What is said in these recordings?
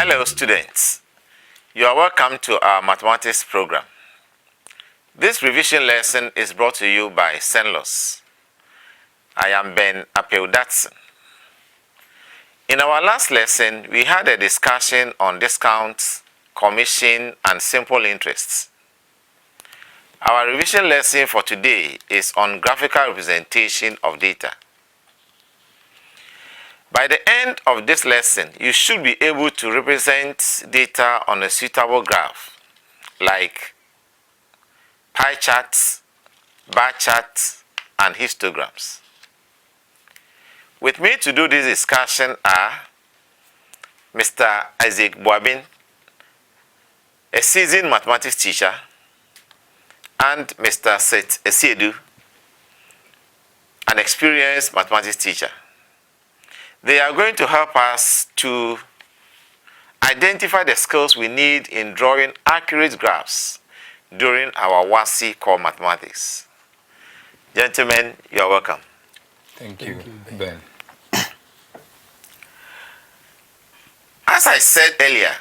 Hello students, you are welcome to our mathematics program. This revision lesson is brought to you by Senlos. I am Ben Apeudatson. In our last lesson, we had a discussion on discounts, commission, and simple interests. Our revision lesson for today is on graphical representation of data. By the end of this lesson, you should be able to represent data on a suitable graph, like pie charts, bar charts, and histograms. With me to do this discussion are Mr. Isaac Boabin, a seasoned mathematics teacher, and Mr. Seth Esiedu, an experienced mathematics teacher. They are going to help us to identify the skills we need in drawing accurate graphs during our WASI core mathematics. Gentlemen, you are welcome. Thank you, Ben. As I said earlier,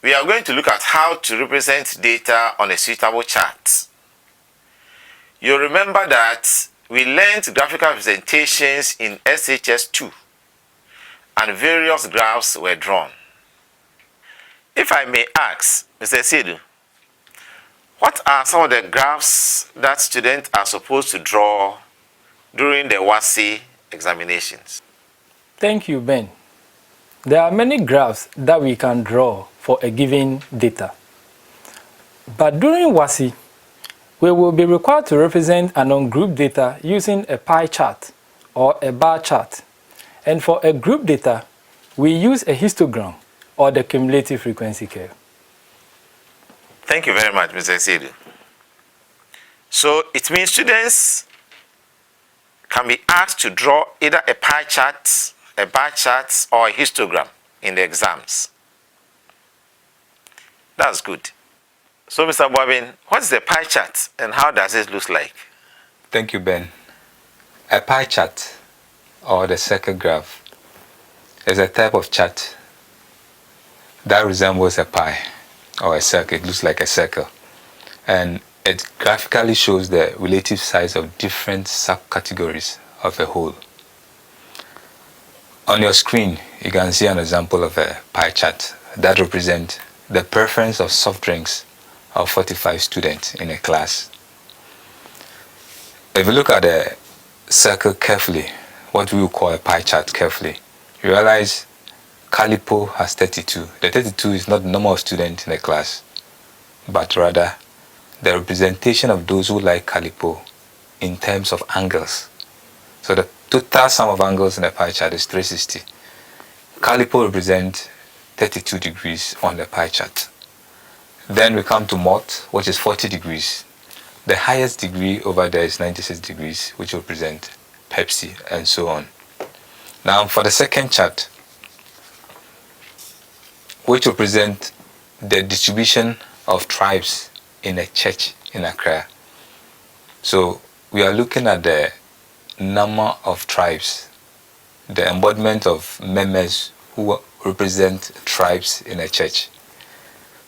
we are going to look at how to represent data on a suitable chart. You remember that we learned graphical representations in SHS 2 and various graphs were drawn. If I may ask, Mr. Sedu, what are some of the graphs that students are supposed to draw during the WASI examinations? Thank you, Ben. There are many graphs that we can draw for a given data. But during WASI, we will be required to represent an ungrouped data using a pie chart or a bar chart. And for a group data, we use a histogram or the cumulative frequency curve. Thank you very much, Mr. Sedu. So it means students can be asked to draw either a pie chart, a bar chart, or a histogram in the exams. That's good. So, Mr. Boabin, what is the pie chart and how does it look like? Thank you, Ben. A pie chart, or the circle graph, is a type of chart that resembles a pie or a circle. It looks like a circle. And it graphically shows the relative size of different subcategories of a whole. On your screen, you can see an example of a pie chart that represents the preference of soft drinks of 45 students in a class. If you look at the circle carefully, what we will call a pie chart carefully, you realize Calipo has 32. The 32 is not the number of students in the class, but rather the representation of those who like Calipo in terms of angles. So the total sum of angles in the pie chart is 360. Calipo represents 32 degrees on the pie chart. Then we come to Mott, which is 40 degrees. The highest degree over there is 96 degrees, which represent Pepsi, and so on. Now for the second chart, which represent the distribution of tribes in a church in Accra. So we are looking at the number of tribes, the embodiment of members who represent tribes in a church.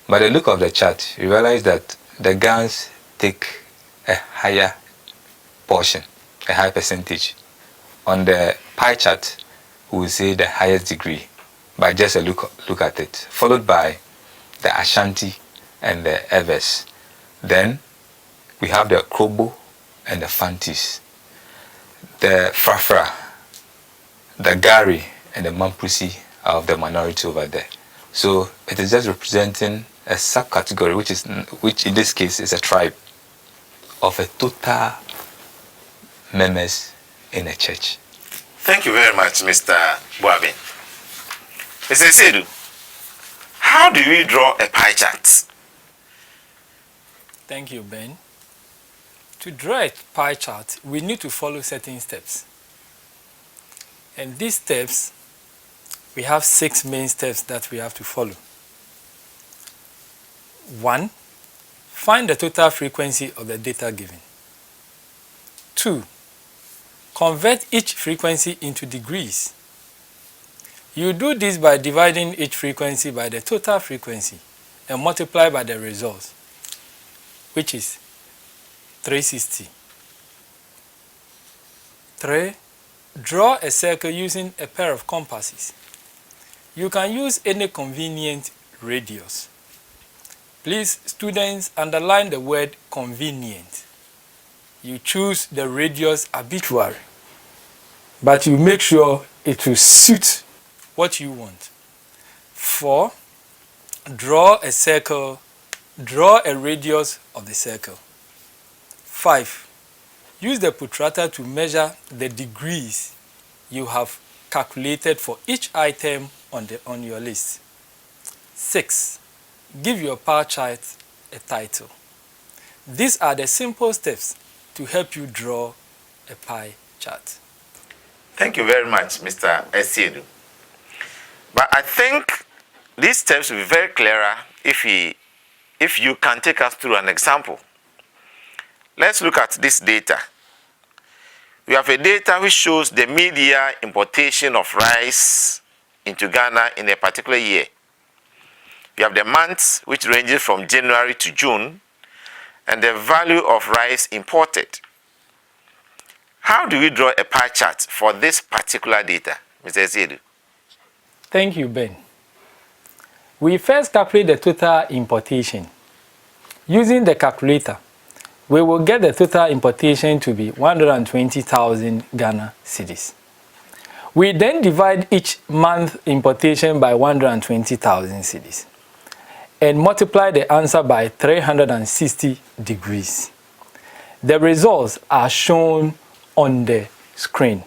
By the look of the chart, you realize that the Gans take a higher portion, a high percentage. On the pie chart, we will say the highest degree by just a look at it, followed by the Ashanti and the Evers. Then we have the Krobo and the Fantis, the Frafra, the Gari, and the Mampusi are of the minority over there. So it is just representing a subcategory, which in this case is a tribe of a total members in a church. Thank you very much, Mr. Boabin. Mr. Sedu, how do we draw a pie chart? Thank you, Ben. To draw a pie chart, we need to follow certain steps. And these steps, we have 6 main steps that we have to follow. 1. Find the total frequency of the data given. 2. Convert each frequency into degrees. You do this by dividing each frequency by the total frequency and multiply by the results, which is 360. 3. Draw a circle using a pair of compasses. You can use any convenient radius. Please, students, underline the word convenient. You choose the radius arbitrary, but you make sure it will suit what you want. 4. Draw a circle. Draw a radius of the circle. 5. Use the protractor to measure the degrees you have calculated for each item on your list. 6. Give your pie chart a title. These are the simple steps to help you draw a pie chart. Thank you very much, Mr. Esiedu. But I think these steps will be very clearer if you can take us through an example. Let's look at this data. We have a data which shows the mid-year importation of rice into Ghana in a particular year. We have the months, which ranges from January to June, and the value of rice imported. How do we draw a pie chart for this particular data, Mr. Esiedu? Thank you, Ben. We first calculate the total importation. Using the calculator, we will get the total importation to be 120,000 Ghana cedis. We then divide each month importation by 120,000 cedis and multiply the answer by 360 degrees. The results are shown on the screen.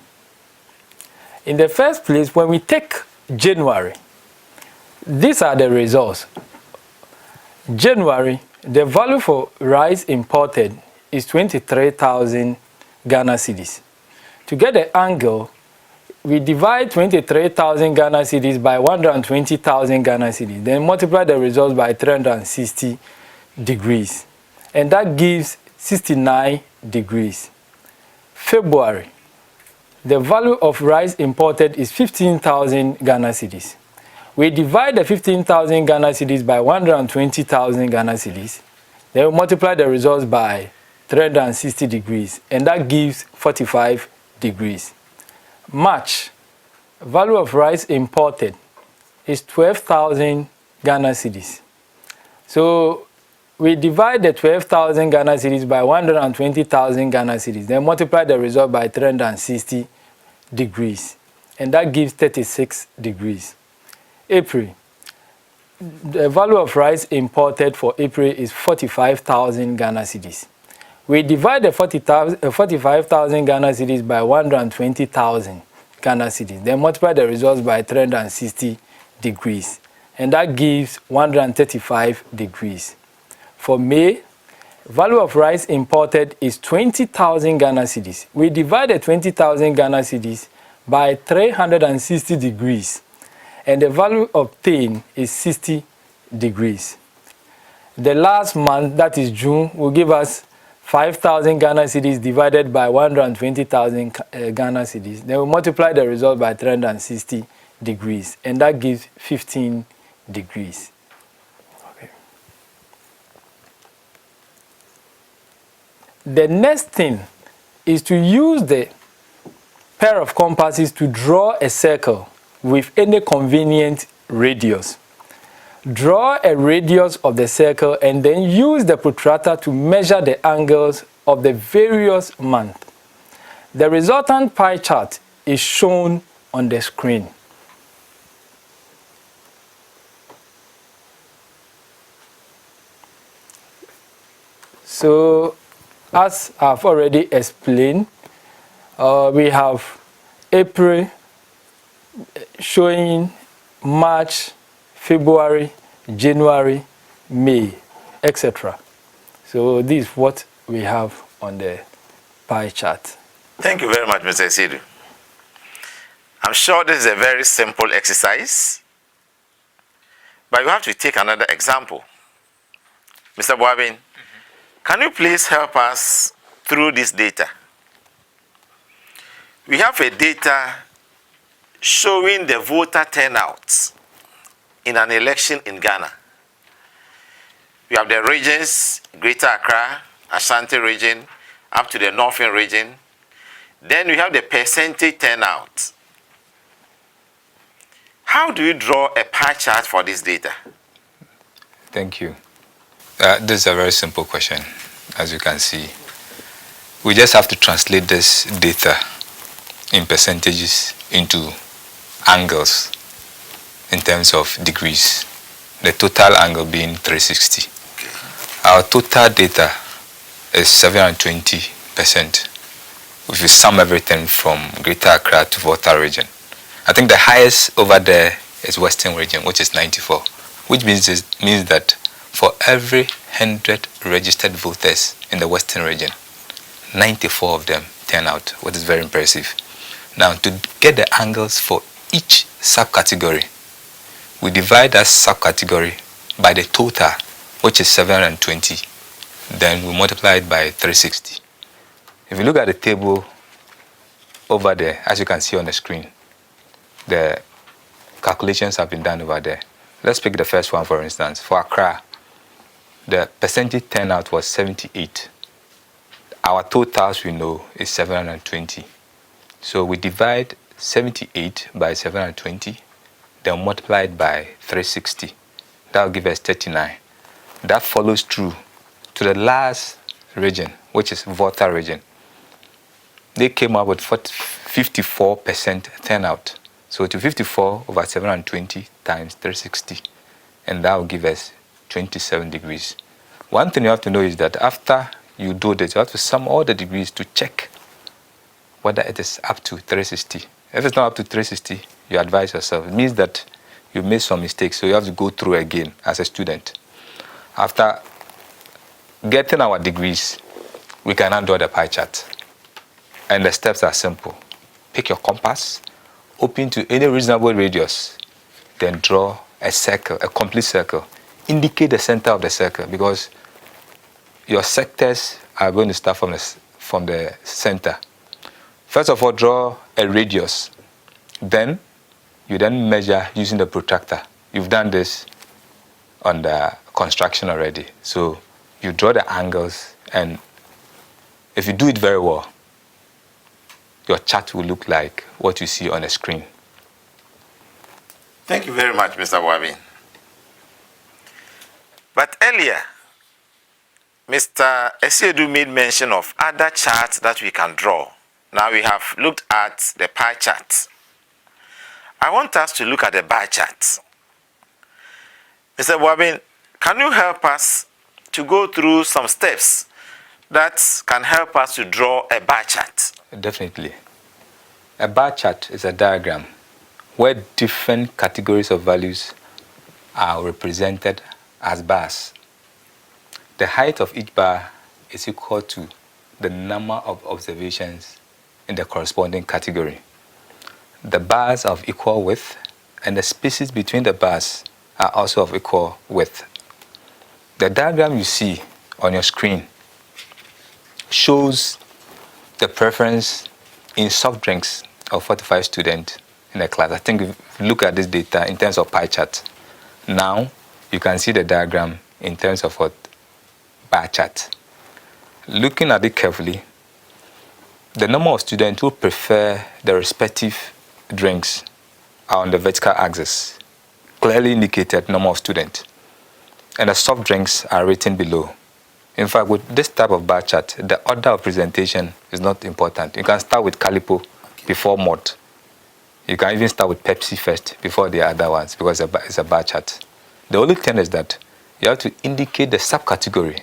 In the first place, when we take January, these are the results. January, the value for rice imported is 23,000 Ghana cedis. To get the angle, we divide 23,000 Ghana cedis by 120,000 Ghana cedis, then multiply the results by 360 degrees, and that gives 69 degrees. February, the value of rice imported is 15,000 Ghana cedis. We divide the 15,000 Ghana cedis by 120,000 Ghana cedis, then we multiply the results by 360 degrees, and that gives 45 degrees. March, value of rice imported is 12,000 Ghana cedis. So we divide the 12,000 Ghana cedis by 120,000 Ghana cedis, then multiply the result by 360 degrees, and that gives 36 degrees. April, the value of rice imported for April is 45,000 Ghana cedis. We divide the 45,000 Ghana cedis by 120,000 Ghana cedis, then multiply the results by 360 degrees, and that gives 135 degrees. For May, value of rice imported is 20,000 Ghana cedis. We divide the 20,000 Ghana cedis by 360 degrees, and the value obtained is 60 degrees. The last month, that is June, will give us 5,000 Ghana cedis divided by 120,000 Ghana cedis. Then we multiply the result by 360 degrees, and that gives 15 degrees. Okay. The next thing is to use the pair of compasses to draw a circle with any convenient radius. Draw a radius of the circle and then use the protractor to measure the angles of the various months. The resultant pie chart is shown on the screen. So, as I've already explained, we have April showing March, February, January, May, etc. So this is what we have on the pie chart. Thank you very much, Mr. Esiedu. I'm sure this is a very simple exercise, but you have to take another example. Mr. Boabin, can you please help us through this data? We have a data showing the voter turnout in an election in Ghana. We have the regions, Greater Accra, Ashanti region, up to the Northern region. Then we have the percentage turnout. How do you draw a pie chart for this data? Thank you. This is a very simple question, as you can see. We just have to translate this data in percentages into angles in terms of degrees. The total angle being 360. Our total data is 720%. If you sum everything from Greater Accra to Volta region. I think the highest over there is Western region, which is 94, which means that for every 100 registered voters in the Western region, 94 of them turn out, which is very impressive. Now, to get the angles for each subcategory, we divide that subcategory by the total, which is 720. Then we multiply it by 360. If you look at the table over there, as you can see on the screen, the calculations have been done over there. Let's pick the first one, for instance. For Accra, the percentage turnout was 78. Our totals, we know, is 720. So we divide 78 by 720, then multiply it by 360. That will give us 39. That follows through to the last region, which is Volta region. They came up with 54% turnout. So to 54 over 720 times 360, and that will give us 27 degrees. One thing you have to know is that after you do this, you have to sum all the degrees to check whether it is up to 360. If it's not up to 360, you advise yourself. It means that you made some mistakes, so you have to go through again as a student. After getting our degrees, we can now draw the pie chart. And the steps are simple. Pick your compass, open to any reasonable radius, then draw a circle, a complete circle. Indicate the center of the circle, because your sectors are going to start from the center. First of all, draw a radius. Then you measure using the protractor. You've done this on the construction already. So you draw the angles, and if you do it very well, your chart will look like what you see on the screen. Thank you very much, Mr. Wabi. But earlier, Mr. Esiedu made mention of other charts that we can draw. Now we have looked at the pie chart. I want us to look at the bar chart. Mr. Wabi, can you help us to go through some steps that can help us to draw a bar chart? Definitely. A bar chart is a diagram where different categories of values are represented as bars. The height of each bar is equal to the number of observations in the corresponding category. The bars are of equal width, and the spaces between the bars are also of equal width. The diagram you see on your screen shows the preference in soft drinks of 45 students in a class. I think if you look at this data in terms of pie chart, now you can see the diagram in terms of what bar chart. Looking at it carefully, the number of students who prefer the respective drinks are on the vertical axis, clearly indicated number of students, and the soft drinks are written below. In fact, with this type of bar chart, the order of presentation is not important. You can start with Calipo before Malt. You can even start with Pepsi first before the other ones, because it's a bar chart. The only thing is that you have to indicate the subcategory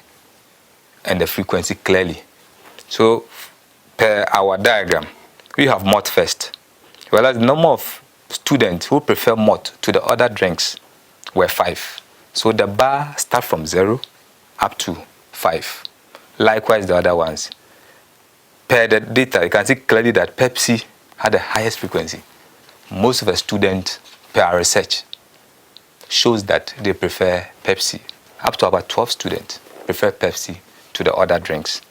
and the frequency clearly. So, per our diagram, we have Malt first. Whereas the number of students who prefer Malt to the other drinks were 5. So the bar starts from 0 up to 5. Likewise, the other ones. Per the data, you can see clearly that Pepsi had the highest frequency. Most of the students, per our research, shows that they prefer Pepsi. Up to about 12 students prefer Pepsi to the other drinks.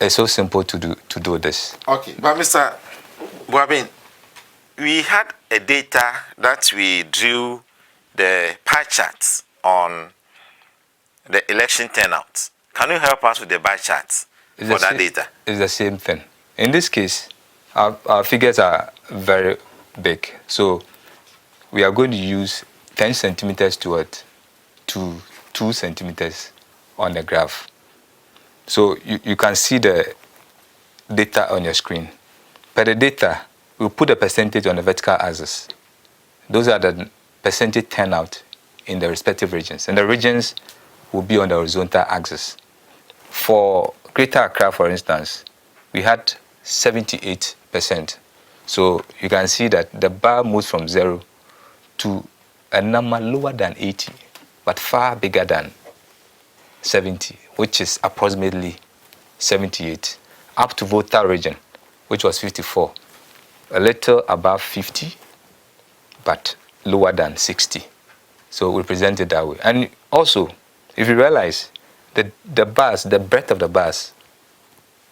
It's so simple to do this. Okay, but Mr. Boabin, we had a data that we drew the pie charts on the election turnout. Can you help us with the bar charts for that data? It's the same thing. In this case, our figures are very big. So we are going to use 10 centimeters to 2 centimeters on the graph. So you can see the data on your screen. Per the data, we'll put a percentage on the vertical axis. Those are the percentage turnout in the respective regions. And the regions will be on the horizontal axis. For Greater Accra, for instance, we had 78%. So you can see that the bar moves from 0 to a number lower than 80, but far bigger than 70, which is approximately 78, up to Volta region, which was 54, a little above 50, but lower than 60. So we present it that way. And also, if you realize that the bars, the breadth of the bars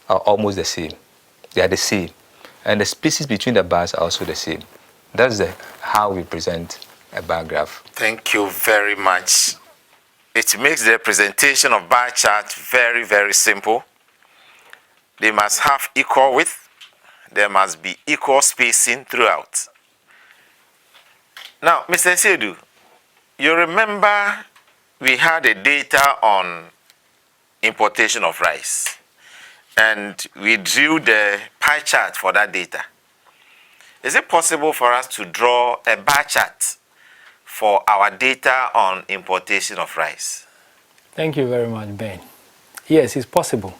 are almost the same. They are the same. And the spaces between the bars are also the same. That's how we present a bar graph. Thank you very much. It makes the presentation of bar chart very, very simple. They must have equal width. There must be equal spacing throughout. Now, Mr. Sedu, you remember we had a data on importation of rice, and we drew the pie chart for that data. Is it possible for us to draw a bar chart for our data on importation of rice? Thank you very much, Ben. Yes, it's possible.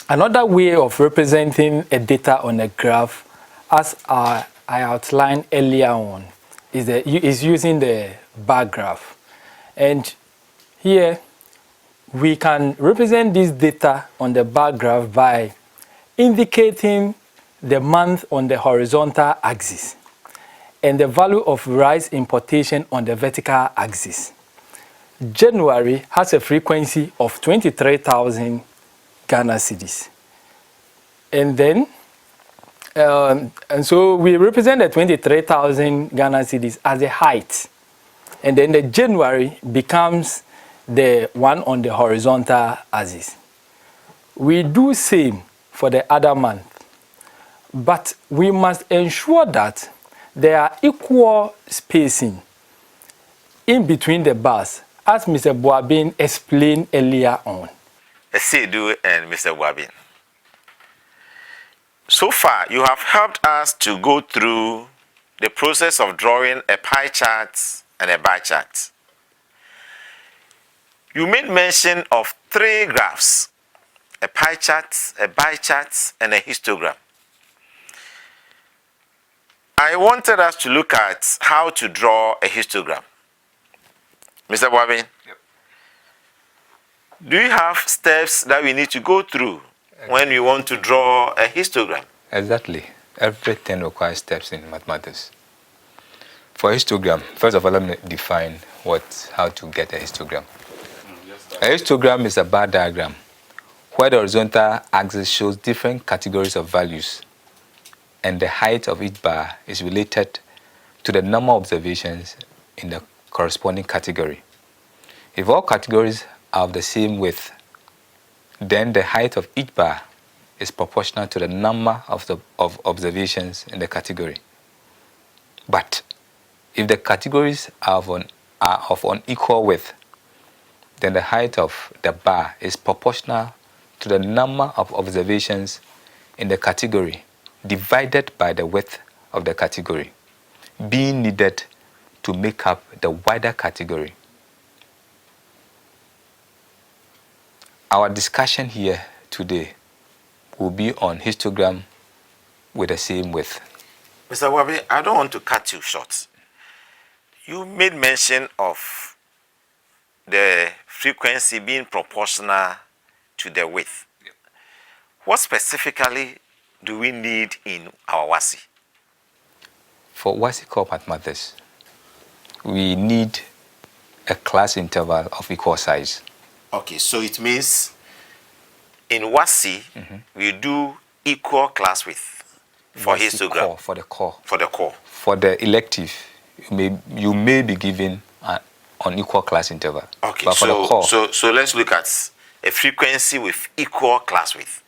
Another way of representing a data on a graph, as I outlined earlier on, is using the bar graph. And here, we can represent this data on the bar graph by indicating the month on the horizontal axis and the value of rice importation on the vertical axis. January has a frequency of 23,000 Ghana cedis. And then, and so we represent the 23,000 Ghana cedis as a height. And then the January becomes the one on the horizontal axis. We do same for the other month, but we must ensure that there are equal spacing in between the bars, as Mr. Boabin explained earlier on. Sedu and Mr. Boabin, so far you have helped us to go through the process of drawing a pie chart and a bar chart. You made mention of 3 graphs: a pie chart, a bar chart, and a histogram. I wanted us to look at how to draw a histogram. Mr. Boabin, yep. Do you have steps that we need to go through when we want to draw a histogram? Exactly. Everything requires steps in mathematics. For histogram, first of all, let me define how to get a histogram. A histogram is a bar diagram where the horizontal axis shows different categories of values, and the height of each bar is related to the number of observations in the corresponding category. If all categories are of the same width, then the height of each bar is proportional to the number of observations in the category. But if the categories are of unequal width, then the height of the bar is proportional to the number of observations in the category divided by the width of the category, being needed to make up the wider category. Our discussion here today will be on histogram with the same width. Mr. Wabi, I don't want to cut you short. You made mention of the frequency being proportional to the width. Yep. What specifically do we need in our WASI? For WASI core mathematics, we need a class interval of equal size. Okay, so it means in WASI, we do equal class width. for histogram. For the core. For the core. For the elective, you may be given an unequal class interval. Okay, but for the core, so let's look at a frequency with equal class width.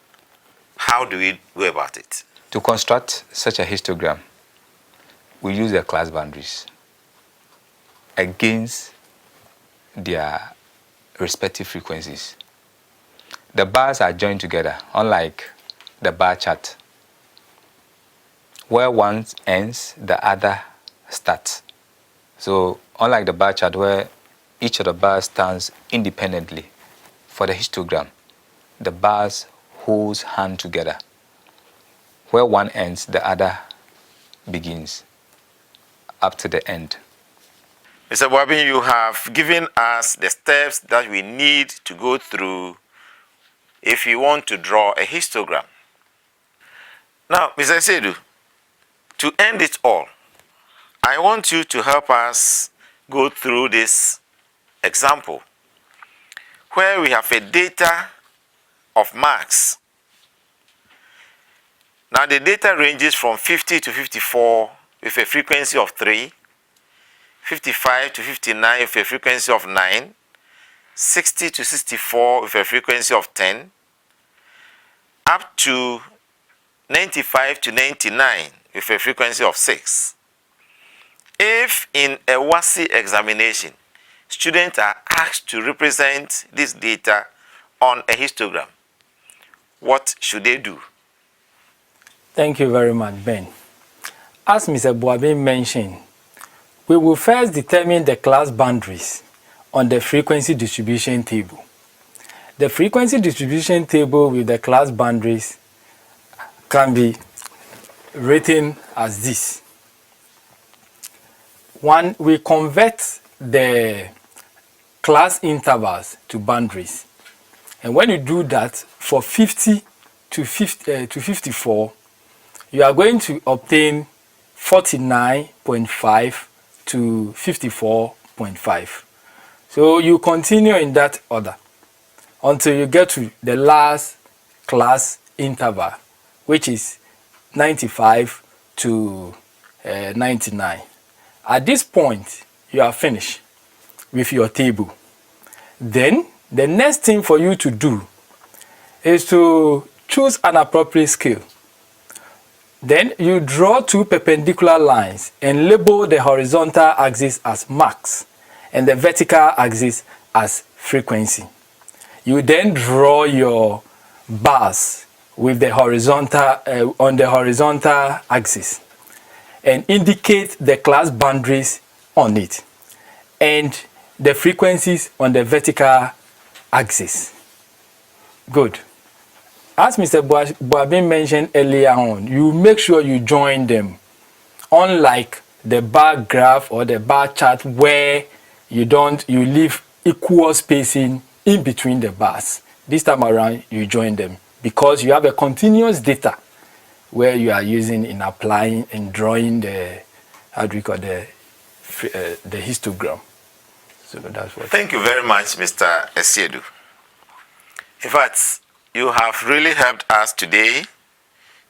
How do we go about it? To construct such a histogram, we use the class boundaries against their respective frequencies. The bars are joined together, unlike the bar chart, where one ends, the other starts. So, unlike the bar chart, where each of the bars stands independently, for the histogram, the bars hold hand together. Where one ends, the other begins, up to the end. Mr. Boabin, you have given us the steps that we need to go through if you want to draw a histogram. Now, Mr. Sedu, to end it all, I want you to help us go through this example where we have a data of marks. Now, the data ranges from 50 to 54 with a frequency of 3, 55 to 59 with a frequency of 9, 60 to 64 with a frequency of 10, up to 95 to 99 with a frequency of 6. If in a WASI examination, students are asked to represent this data on a histogram, what should they do? Thank you very much, Ben. As Mr. Boabin mentioned, we will first determine the class boundaries on the frequency distribution table. The frequency distribution table with the class boundaries can be written as this. One, we convert the class intervals to boundaries. And when you do that, for 50 to 54, you are going to obtain 49.5 to 54.5. So you continue in that order until you get to the last class interval, which is 95 to 99. At this point, you are finished with your table. Then, the next thing for you to do is to choose an appropriate scale. Then you draw two perpendicular lines and label the horizontal axis as marks and the vertical axis as frequency. You then draw your bars with the horizontal on the horizontal axis and indicate the class boundaries on it and the frequencies on the vertical axis. Good. As Mr. Boabin mentioned earlier on, you make sure you join them. Unlike the bar graph or the bar chart where you leave equal spacing in between the bars. This time around, you join them because you have a continuous data where you are using in applying and drawing the, the histogram. So that's what. Thank you very much, Mr. Esiedu. In fact, you have really helped us today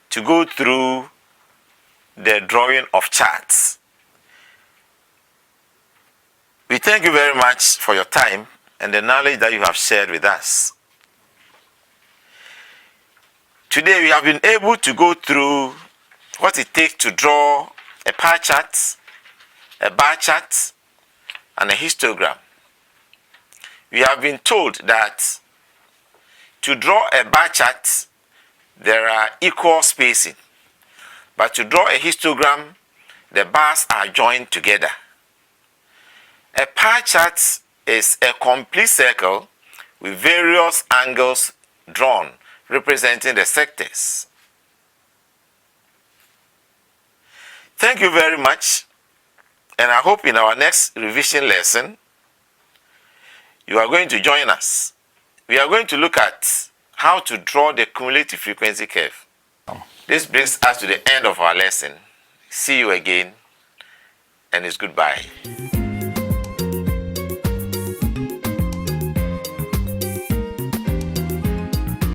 to go through the drawing of charts. We thank you very much for your time and the knowledge that you have shared with us. Today we have been able to go through what it takes to draw a pie chart, a bar chart, and a histogram. We have been told that to draw a bar chart, there are equal spacing. But to draw a histogram, the bars are joined together. A pie chart is a complete circle with various angles drawn representing the sectors. Thank you very much, and I hope in our next revision lesson, you are going to join us. We are going to look at how to draw the cumulative frequency curve. This brings us to the end of our lesson. See you again, and it's goodbye.